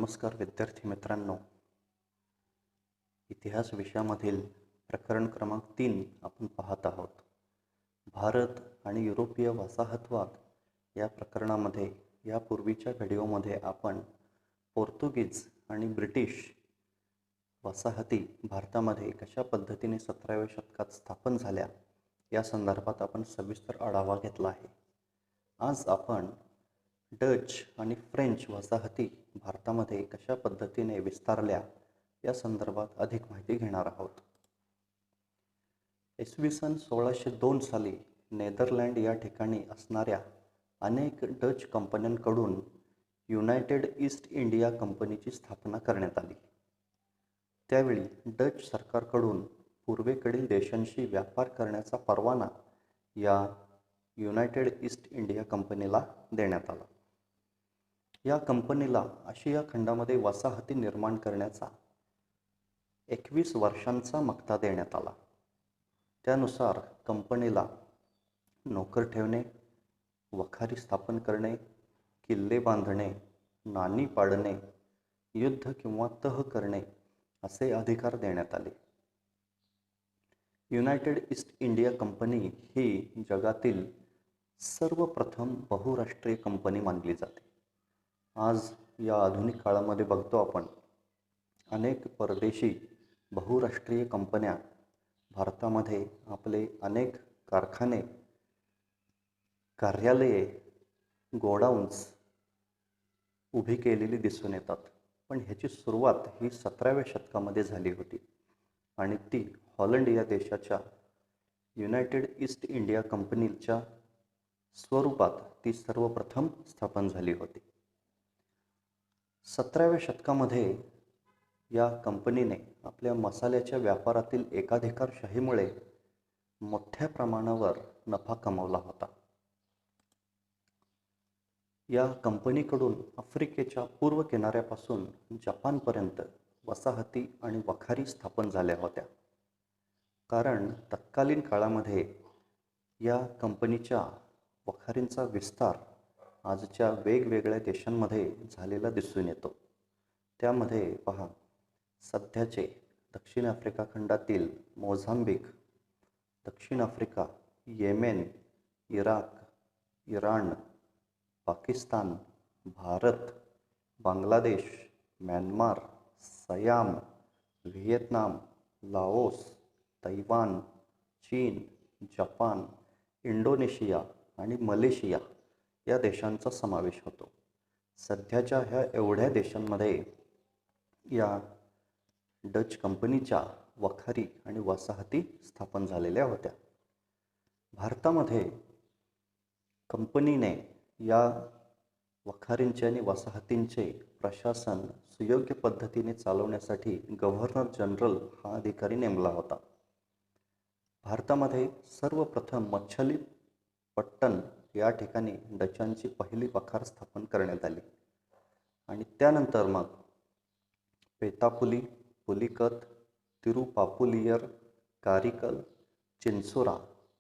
नमस्कार विद्यार्थी मित्रांनो. इतिहास विषयामधील प्रकरण क्रमांक 3 आपण पाहत आहोत. भारत आणि युरोपीय वसाहतवाद या प्रकरणामध्ये यापूर्वीच्या व्हिडिओमध्ये आपण पोर्तुगीज आणि ब्रिटिश वसाहती भारतामध्ये कशा पद्धतीने 17व्या शतकात स्थापन झाल्या या संदर्भात आपण सविस्तर आढावा घेतला आहे. आज आपण डच आणि फ्रेंच वसाहती भारतामध्ये कशा पद्धतीने विस्तारल्या या संदर्भात अधिक माहिती घेणार आहोत. इसवी सन 1602 साली नेदरलँड या ठिकाणी असणाऱ्या अनेक डच कंपन्यांकडून युनायटेड ईस्ट इंडिया कंपनीची स्थापना करण्यात आली. त्यावेळी डच सरकारकडून पूर्वेकडील देशांशी व्यापार करण्याचा परवाना या युनायटेड ईस्ट इंडिया कंपनीला देण्यात आला. या कंपनीला आशिया खंडामध्ये वसाहती निर्माण करण्याचा 21 वर्षांचा मक्ता देण्यात आला. त्यानुसार कंपनीला नोकर ठेवणे, वखारी स्थापन करणे, किल्ले बांधणे, नाणी पाडणे, युद्ध किंवा तह करणे असे अधिकार देण्यात आले. युनायटेड ईस्ट इंडिया कंपनी ही जगातील सर्वप्रथम बहुराष्ट्रीय कंपनी मानली जाते. आज या आधुनिक काळामध्ये बघतो आपण अनेक परदेशी बहुराष्ट्रीय कंपन्या भारतामध्ये आपले अनेक कारखाने, कार्यालये, गोडाऊन्स उभी केलेली दिसून येतात. पण ह्याची सुरुवात ही 17व्या शतकामध्ये झाली होती आणि ती हॉलंड या देशाच्या युनायटेड ईस्ट इंडिया कंपनीच्या स्वरूपात ती सर्वप्रथम स्थापन झाली होती. 17व्या शतकामध्ये या कंपनीने आपल्या मसाल्याच्या व्यापारातील एकाधिकारशाहीमुळे मोठ्या प्रमाणावर नफा कमावला होता. या कंपनीकडून आफ्रिकेच्या पूर्व किनाऱ्यापासून जपानपर्यंत वसाहती आणि वखारी स्थापन झाल्या होत्या. कारण तत्कालीन काळामध्ये या कंपनीच्या वखारींचा विस्तार आजच्या वेगवेगळ्या देशांमध्ये झालेला दिसून येतो. त्यामध्ये पहा, सध्याचे दक्षिण आफ्रिका खंडातील मोझांबिक, दक्षिण Africa, Yemen, Iraq, Iran, Pakistan, Bharat, Bangladesh, Myanmar, Siam, Vietnam, Laos, Taiwan, चीन, जपान, इंडोनेशिया आणि मलेशिया या देशांचा समावेश होतो. सध्याच्या ह्या एवढ्या देशांमध्ये या डच कंपनीच्या वखारी आणि वसाहती स्थापन झालेल्या होत्या. भारतामध्ये कंपनीने या वखारींचे आणि वसाहतींचे प्रशासन सुयोग्य पद्धतीने चालवण्यासाठी गव्हर्नर जनरल हा अधिकारी नेमला होता. भारतामध्ये सर्वप्रथम मच्छलीपट्टण या ठिकाणी डचांची पहिली वखार स्थापन करण्यात आली आणि त्यानंतर मग पेतापुली, पुलिकत, तिरुपापुलियर, कारिकल, चिंचोरा,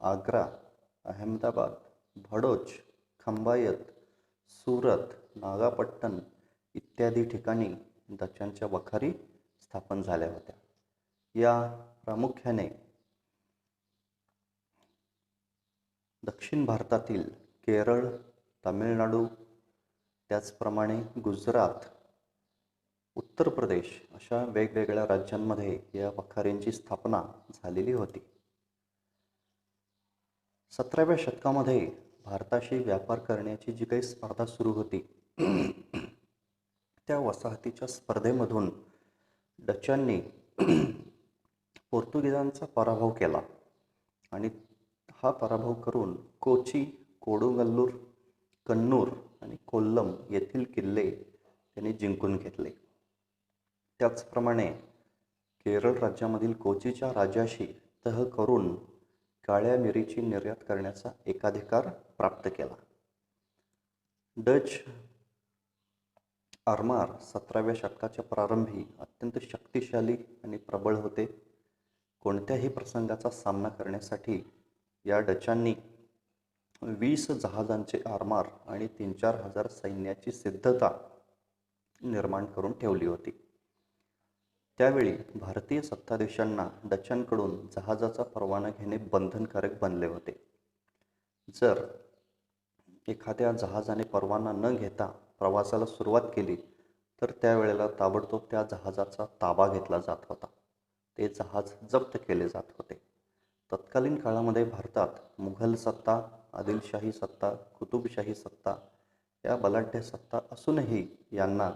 आग्रा, अहमदाबाद, भडोच, खंबायत, सूरत, नागापट्टण इत्यादी ठिकाणी डचांच्या वखारी स्थापन झाल्या होत्या. या प्रामुख्याने दक्षिण भारतातील केरळ, तामिळनाडू, त्याचप्रमाणे गुजरात, उत्तर प्रदेश अशा वेगवेगळ्या राज्यांमध्ये या वखारींची स्थापना झालेली होती. 17व्या शतकामध्ये भारताशी व्यापार करण्याची जी काही स्पर्धा सुरू होती त्या वसाहतीच्या स्पर्धेमधून डचांनी पोर्तुगीजांचा पराभव केला आणि हा पराभव करून कोची, कोडुंगल्लूर, कन्नूर आणि कोल्लम येथील किल्ले त्यांनी जिंकून घेतले. त्याचप्रमाणे केरळ राज्यामधील कोचीच्या राजाशी तह करून काळ्या मिरीची निर्यात करण्याचा एकाधिकार प्राप्त केला. डच आरमार 17व्या शतकाच्या प्रारंभी अत्यंत शक्तिशाली आणि प्रबळ होते. कोणत्याही प्रसंगाचा सामना करण्यासाठी या डचांनी 20 जहाजांचे आरमार आणि 3-4 हजार सैन्याची सिद्धता निर्माण करून ठेवली होती. त्यावेळी भारतीय सत्ताधीशांना डचांकडून जहाजाचा परवाना घेणे बंधनकारक बनले होते. जर एखाद्या जहाजाने परवाना न घेता प्रवासाला सुरुवात केली तर त्यावेळेला ताबडतोब त्या जहाजाचा ताबा घेतला जात होता. ते जहाज जप्त केले जात होते. तत्कालीन काळामध्ये भारतात मुघल सत्ता, आदिलशाही सत्ता, कुतुबशाही सत्ता या बलाढ्य सत्ता असूनही यांना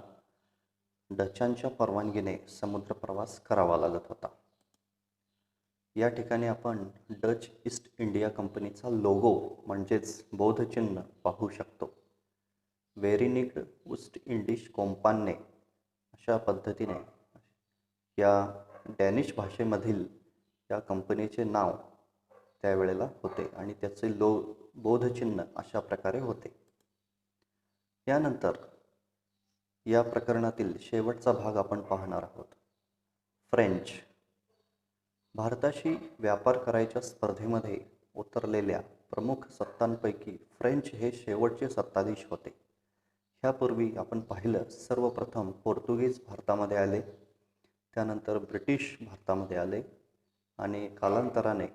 डचांच्या परवानगीने समुद्र प्रवास करावा लागत होता. या ठिकाणी आपण डच ईस्ट इंडिया कंपनीचा लोगो म्हणजेच बोधचिन्ह पाहू शकतो. वेरिनिग्ड ईस्ट इंडिश कोम्पानने अशा पद्धतीने या डॅनिश भाषेमधील या कंपनीचे नाव त्यावेळेला होते आणि त्याचे बोधचिन्ह अशा प्रकारे होते. यानंतर या प्रकरणातील शेवटचा भाग आपण पाहणार आहोत. फ्रेंच. भारताशी व्यापार करायच्या स्पर्धेमध्ये उतरलेल्या प्रमुख सत्तांपैकी फ्रेंच हे शेवटचे सत्ताधीश होते. ह्यापूर्वी आपण पाहिलं, सर्वप्रथम पोर्तुगीज भारतामध्ये आले, त्यानंतर ब्रिटिश भारतामध्ये आले आणि कालांतराने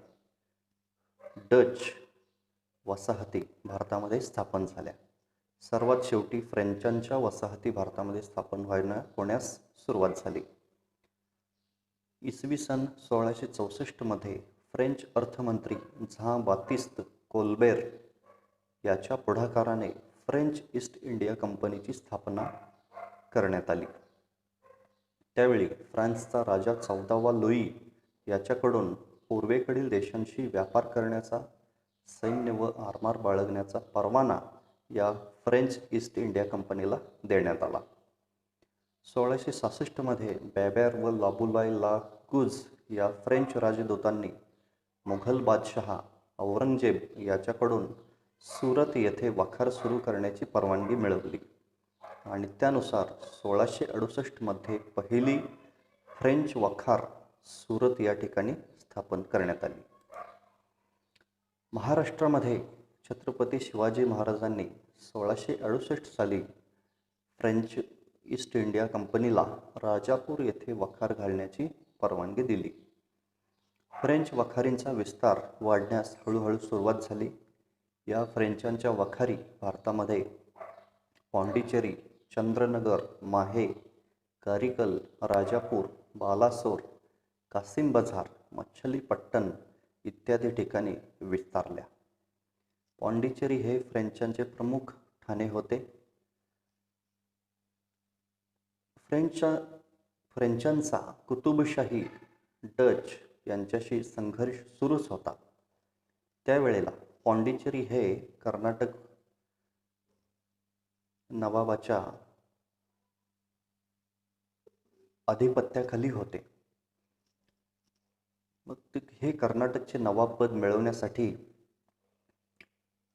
डच वसाहती भारतामध्ये स्थापन झाल्या. सर्वात शेवटी फ्रेंचांच्या वसाहती भारतामध्ये स्थापन होण्यास सुरुवात झाली. इसवी सन 1664 मध्ये फ्रेंच अर्थमंत्री झाँ बातिस्त कोल्बेर याच्या पुढाकाराने फ्रेंच ईस्ट इंडिया कंपनीची स्थापना करण्यात आली. त्यावेळी फ्रान्सचा राजा 14वा लुई याच्याकडून पूर्वेकडील देशांशी व्यापार करण्याचा, सैन्य व आरमार बाळगण्याचा परवाना या फ्रेंच ईस्ट इंडिया कंपनीला देण्यात आला. 1666 मध्ये बेबेर व लाबुलाय ला गुज या फ्रेंच राजदूतांनी मुघल बादशहा औरंगजेब याच्याकडून सुरत येथे वखार सुरू करण्याची परवानगी मिळवली आणि त्यानुसार 1668 मध्ये पहिली फ्रेंच वखार सुरत या ठिकाणी स्थापन करण्यात आली. महाराष्ट्रामध्ये छत्रपती शिवाजी महाराजांनी 1668 साली फ्रेंच ईस्ट इंडिया कंपनीला राजापूर येथे वखार घालण्याची परवानगी दिली. फ्रेंच वखारींचा विस्तार वाढण्यास हळूहळू सुरुवात झाली. या फ्रेंचांच्या वखारी भारतामध्ये पाँडिचेरी, चंद्रनगर, माहे, कारिकल, राजापूर, बालासोर, कासिम बझार, मच्छलीपट्टण इत्यादी ठिकाणी विस्तारल्या. पाँडिचेरी हे फ्रेंचांचे प्रमुख ठाणे होते. फ्रेंचांचा कुतुबशाही डच यांच्याशी संघर्ष सुरूच होता. त्यावेळेला पाँडिचेरी हे कर्नाटक नवाबाच्या अधिपत्याखाली होते. मग हे कर्नाटकचे नवाबपद मिळवण्यासाठी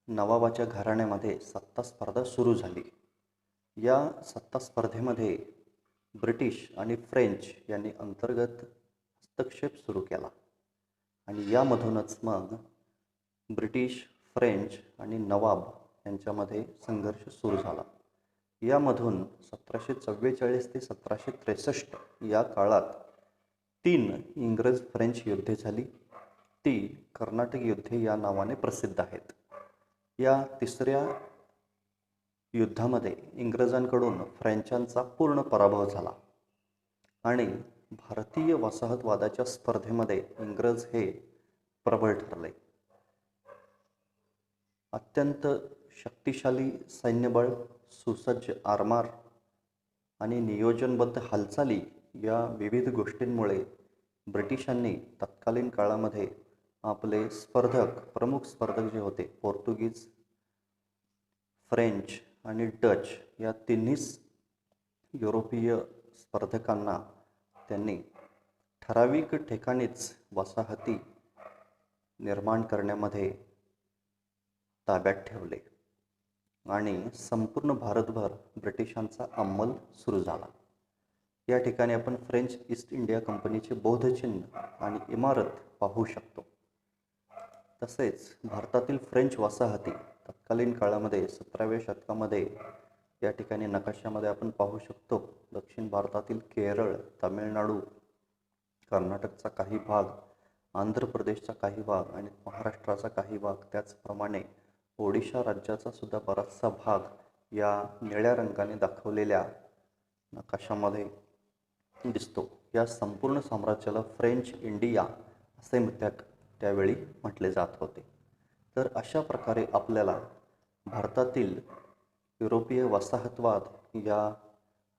नवाबाच्या घराण्यामध्ये सत्ता स्पर्धा सुरू झाली. या सत्ता स्पर्धेमध्ये ब्रिटिश आणि फ्रेंच यांनी अंतर्गत हस्तक्षेप सुरू केला आणि यामधूनच मग ब्रिटिश, फ्रेंच आणि नवाब यांच्यामध्ये संघर्ष सुरू झाला. यामधून 1744 ते 1763 या काळात 3 इंग्रज फ्रेंच युद्धे झाली. ती कर्नाटक युद्धे या नावाने प्रसिद्ध आहेत. या तिसऱ्या युद्धामध्ये इंग्रजांकडून फ्रेंचांचा पूर्ण पराभव झाला आणि भारतीय वसाहतवादाच्या स्पर्धेमध्ये इंग्रज हे प्रबळ ठरले. अत्यंत शक्तिशाली सैन्यबळ, सुसज्ज आरमार आणि नियोजनबद्ध हालचाली या विविध गोष्टींमुळे ब्रिटिशांनी तत्कालीन काळामध्ये आपले प्रमुख स्पर्धक जे होते पोर्तुगीज, फ्रेंच आणि डच या तिन्हीच युरोपीय स्पर्धकांना त्यांनी ठराविक ठिकाणीच वसाहती निर्माण करण्यामध्ये ताब्यात ठेवले आणि संपूर्ण भारतभर ब्रिटिशांचा अंमल सुरू झाला. या ठिकाणी आपण फ्रेंच ईस्ट इंडिया कंपनीचे बोधचिन्ह आणि इमारत पाहू शकतो. तसेच भारतातील फ्रेंच वसाहती तत्कालीन काळामध्ये 17व्या शतकामध्ये या ठिकाणी नकाशामध्ये आपण पाहू शकतो दक्षिण भारतातील केरळ, तामिळनाडू, कर्नाटकचा काही भाग, आंध्र प्रदेशचा काही भाग आणि महाराष्ट्राचा काही भाग, त्याचप्रमाणे ओडिशा राज्याचा सुद्धा बराचसा भाग या निळ्या रंगाने दाखवलेल्या नकाशामध्ये दिसतो. या संपूर्ण साम्राज्याला फ्रेंच इंडिया असे त्यावेळी म्हटले जात होते. तर अशा प्रकारे आपल्याला भारतातील युरोपीय वसाहतवाद या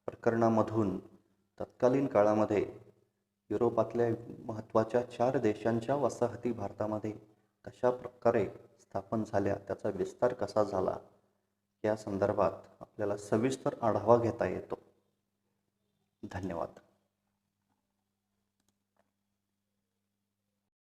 प्रकरणामधून तत्कालीन काळामध्ये युरोपातल्या महत्त्वाच्या 4 देशांच्या वसाहती भारतामध्ये कशा प्रकारे स्थापन झाल्या, त्याचा विस्तार कसा झाला, या संदर्भात आपल्याला सविस्तर आढावा घेता येतो. धन्यवाद.